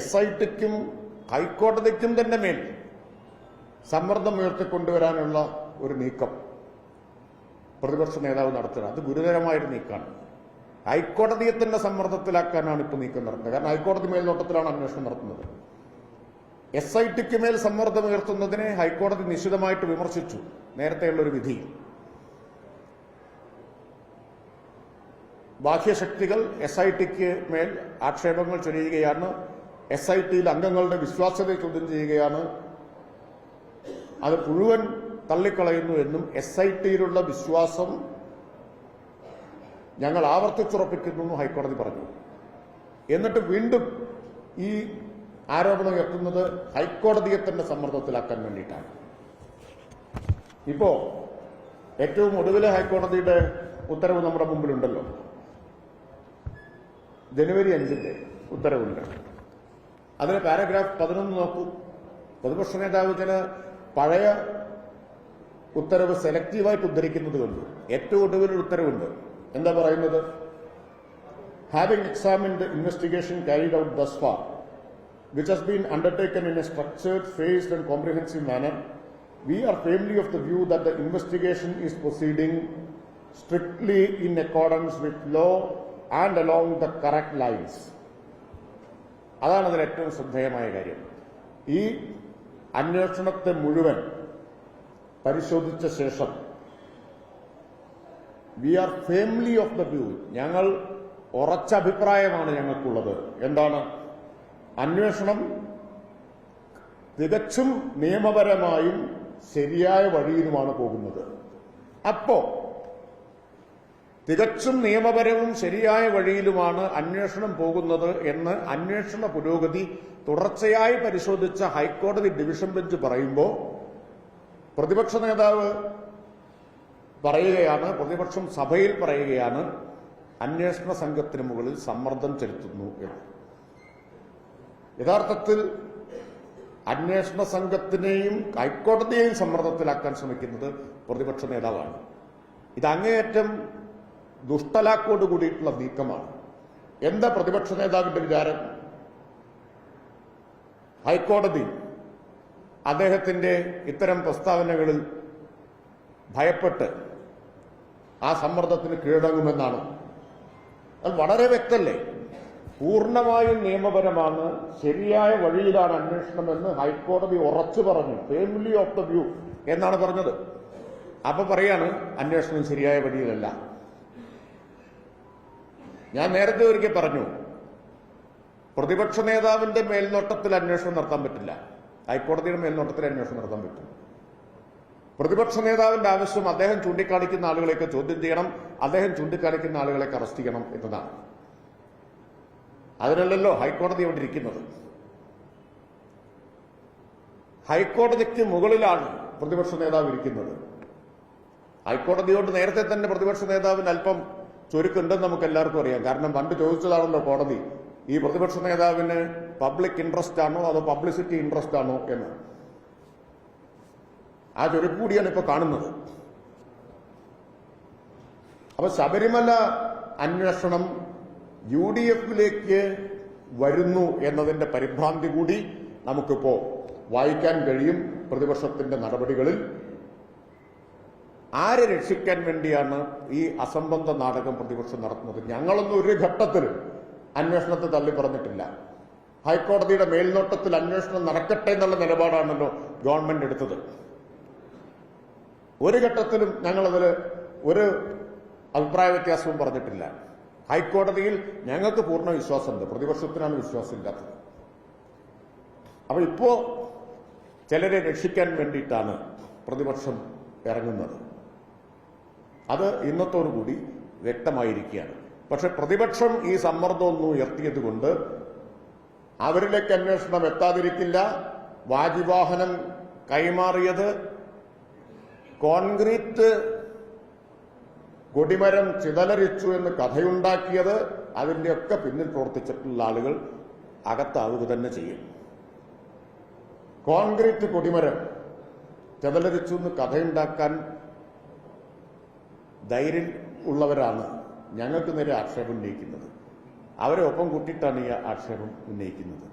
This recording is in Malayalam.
SITക്കും ഹൈക്കോടതിക്കും തന്നെ മേൽ സമ്മർദ്ദം ഉയർത്തിക്കൊണ്ടുവരാനുള്ള ഒരു നീക്കം പ്രതിപക്ഷ നേതാവ് നടത്തുക. അത് ഗുരുതരമായൊരു നീക്കമാണ്. ഹൈക്കോടതിയെ തന്നെ സമ്മർദ്ദത്തിലാക്കാനാണ് ഇപ്പോൾ നീക്കം നടത്തുന്നത്. കാരണം ഹൈക്കോടതി മേൽനോട്ടത്തിലാണ് അന്വേഷണം നടത്തുന്നത്. SITക്ക് മേൽ സമ്മർദ്ദം ഉയർത്തുന്നതിനെ ഹൈക്കോടതി നിശിതമായിട്ട് വിമർശിച്ചു. നേരത്തെയുള്ളൊരു വിധി ബാഹ്യശക്തികൾ SITക്ക് മേൽ ആക്ഷേപങ്ങൾ ചൊരിയുകയാണ്, SITയിൽ അംഗങ്ങളുടെ വിശ്വാസ്യതയെ ചോദ്യം ചെയ്യുകയാണ്, അത് മുഴുവൻ തള്ളിക്കളയുന്നു എന്നും SITയിലുള്ള വിശ്വാസം ഞങ്ങൾ ആവർത്തിച്ചുറപ്പിക്കുന്നു ഹൈക്കോടതി പറഞ്ഞു. എന്നിട്ട് വീണ്ടും ഈ ആരോപണം ഉയർത്തുന്നത് ഹൈക്കോടതിയെ തന്നെ സമ്മർദ്ദത്തിലാക്കാൻ വേണ്ടിയിട്ടാണ്. ഇപ്പോ ഏറ്റവും ഒടുവിലെ ഹൈക്കോടതിയുടെ ഉത്തരവ് നമ്മുടെ മുമ്പിലുണ്ടല്ലോ. ജനുവരി 5 ഉത്തരവുണ്ട്. അതിന് പാരഗ്രാഫ് 11 നോക്കൂ. പ്രതിപക്ഷ നേതാവ് ചില പഴയ ഉത്തരവ് സെലക്റ്റീവായിട്ട് ഉദ്ധരിക്കുന്നത് കണ്ടു. ഏറ്റവും ഒടുവിലൊരു ഉത്തരവുണ്ട്. എന്താ പറയുന്നത്? Having examined the investigation carried out thus far, which has been undertaken in a structured, phased and comprehensive manner, we are firmly of the view that the investigation is proceeding strictly in accordance with law and along the correct lines. അതാണ് അതിൽ ഏറ്റവും ശ്രദ്ധേയമായ കാര്യം. ഈ അന്വേഷണത്തെ മുഴുവൻ പരിശോധിച്ച ശേഷം we are firmly of the view, ഞങ്ങൾ ഉറച്ച അഭിപ്രായമാണ് ഞങ്ങൾക്കുള്ളത്. എന്താണ്? അന്വേഷണം തികച്ചും നിയമപരമായും ശരിയായ വഴിയിലുമാണ് പോകുന്നത്. അപ്പോ തികച്ചും നിയമപരവും ശരിയായ വഴിയിലുമാണ് അന്വേഷണം പോകുന്നത് എന്ന് അന്വേഷണ പുരോഗതി തുടർച്ചയായി പരിശോധിച്ച ഹൈക്കോടതി ഡിവിഷൻ ബെഞ്ച് പറയുമ്പോൾ പ്രതിപക്ഷ നേതാവ് പറയുകയാണ്, പ്രതിപക്ഷം സഭയിൽ പറയുകയാണ്, അന്വേഷണ സംഘത്തിന് മുകളിൽ സമ്മർദ്ദം ചെലുത്തുന്നു എന്ന്. യഥാർത്ഥത്തിൽ അന്വേഷണ സംഘത്തിനെയും ഹൈക്കോടതിയെയും സമ്മർദ്ദത്തിലാക്കാൻ ശ്രമിക്കുന്നത് പ്രതിപക്ഷ നേതാവാണ്. ഇത് അങ്ങേയറ്റം ദുഷ്ടലാക്കോട് കൂടിയിട്ടുള്ള നീക്കമാണ്. എന്താ പ്രതിപക്ഷ നേതാവിന്റെ വിചാരം? ഹൈക്കോടതി അദ്ദേഹത്തിന്റെ ഇത്തരം പ്രസ്താവനകളിൽ ഭയപ്പെട്ട് ആ സമ്മർദ്ദത്തിന് കീഴടങ്ങുമെന്നാണ്. അത് വളരെ വ്യക്തമല്ലേ? പൂർണ്ണമായും നിയമപരമാണ്, ശരിയായ വഴിയിലാണ് അന്വേഷണമെന്ന് ഹൈക്കോടതി ഉറച്ചു പറഞ്ഞു. ഫേമിലി ഓഫ് ദ വ്യൂ എന്നാണ് പറഞ്ഞത്. അപ്പൊ പറയാണ് അന്വേഷണം ശരിയായ വഴിയിലല്ല. ഞാൻ നേരത്തെ ഒരിക്കൽ പറഞ്ഞു, പ്രതിപക്ഷ നേതാവിന്റെ മേൽനോട്ടത്തിൽ അന്വേഷണം നടത്താൻ പറ്റില്ല, ഹൈക്കോടതിയുടെ മേൽനോട്ടത്തിൽ അന്വേഷണം നടത്താൻ പറ്റും. പ്രതിപക്ഷ നേതാവിന്റെ ആവശ്യം അദ്ദേഹം ചൂണ്ടിക്കാണിക്കുന്ന ആളുകളെയൊക്കെ ചോദ്യം ചെയ്യണം, അദ്ദേഹം ചൂണ്ടിക്കാണിക്കുന്ന ആളുകളെയൊക്കെ അറസ്റ്റ് ചെയ്യണം എന്നതാണ്. അതിനല്ലല്ലോ ഹൈക്കോടതി അവിടെ ഇരിക്കുന്നത്. ഹൈക്കോടതിക്ക് മുകളിലാണ് പ്രതിപക്ഷ നേതാവ് ഇരിക്കുന്നത്. ഹൈക്കോടതിയോട് നേരത്തെ തന്നെ പ്രതിപക്ഷ നേതാവിന് അല്പം ചുരുക്കുണ്ടെന്ന് നമുക്ക് എല്ലാവർക്കും അറിയാം. കാരണം പണ്ട് ചോദിച്ചതാണല്ലോ കോടതി, ഈ പ്രതിപക്ഷ നേതാവിന് പബ്ലിക് ഇൻട്രസ്റ്റ് ആണോ അതോ പബ്ലിസിറ്റി ഇൻട്രസ്റ്റ് ആണോ എന്ന്. ആ ചുരുക്ക് കൂടിയാണ് ഇപ്പൊ കാണുന്നത്. അപ്പൊ ശബരിമല അന്വേഷണം UDFിലേക്ക് വരുന്നു എന്നതിന്റെ പരിഭ്രാന്തി കൂടി നമുക്കിപ്പോ വായിക്കാൻ കഴിയും പ്രതിപക്ഷത്തിന്റെ നടപടികളിൽ. ആരെ രക്ഷിക്കാൻ വേണ്ടിയാണ് ഈ അസംബന്ധ നാടകം പ്രതിപക്ഷം നടത്തുന്നത്? ഞങ്ങളൊന്നും ഒരു ഘട്ടത്തിൽ അന്വേഷണത്തെ തള്ളി പറഞ്ഞിട്ടില്ല. ഹൈക്കോടതിയുടെ മേൽനോട്ടത്തിൽ അന്വേഷണം നടക്കട്ടെ എന്നുള്ള നിലപാടാണല്ലോ ഗവൺമെന്റ് എടുത്തത്. ഒരു ഘട്ടത്തിലും ഞങ്ങളതിൽ ഒരു അഭിപ്രായ വ്യത്യാസവും പറഞ്ഞിട്ടില്ല. ഹൈക്കോടതിയിൽ ഞങ്ങൾക്ക് പൂർണ്ണ വിശ്വാസമുണ്ട്, പ്രതിപക്ഷത്തിനാണ് വിശ്വാസമില്ലാത്തത്. അപ്പൊ ഇപ്പോ ചിലരെ രക്ഷിക്കാൻ വേണ്ടിയിട്ടാണ് പ്രതിപക്ഷം ഇറങ്ങുന്നത്. അത് ഇന്നത്തോടുകൂടി വ്യക്തമായിരിക്കുകയാണ്. പക്ഷെ പ്രതിപക്ഷം ഈ സമ്മർദ്ദമൊന്നും ഉയർത്തിയതുകൊണ്ട് അവരിലേക്ക് അന്വേഷണം എത്താതിരിക്കില്ല. വാജിവാഹനം കൈമാറിയത്, കോൺക്രീറ്റ് കൊടിമരം ചിതലരിച്ചു എന്ന് കഥയുണ്ടാക്കിയത്, അതിന്റെയൊക്കെ പിന്നിൽ പ്രവർത്തിച്ചിട്ടുള്ള ആളുകൾ അകത്താവുക തന്നെ ചെയ്യും. കോൺക്രീറ്റ് കൊടിമരം ചിതലരിച്ചു എന്ന് കഥയുണ്ടാക്കാൻ ധൈര്യം ഉള്ളവരാണ് ഞങ്ങൾക്ക് നേരെ ആക്ഷേപം ഉന്നയിക്കുന്നത്. അവരെ ഒപ്പം കൂട്ടിയിട്ടാണ് ഈ ആക്ഷേപം ഉന്നയിക്കുന്നത്.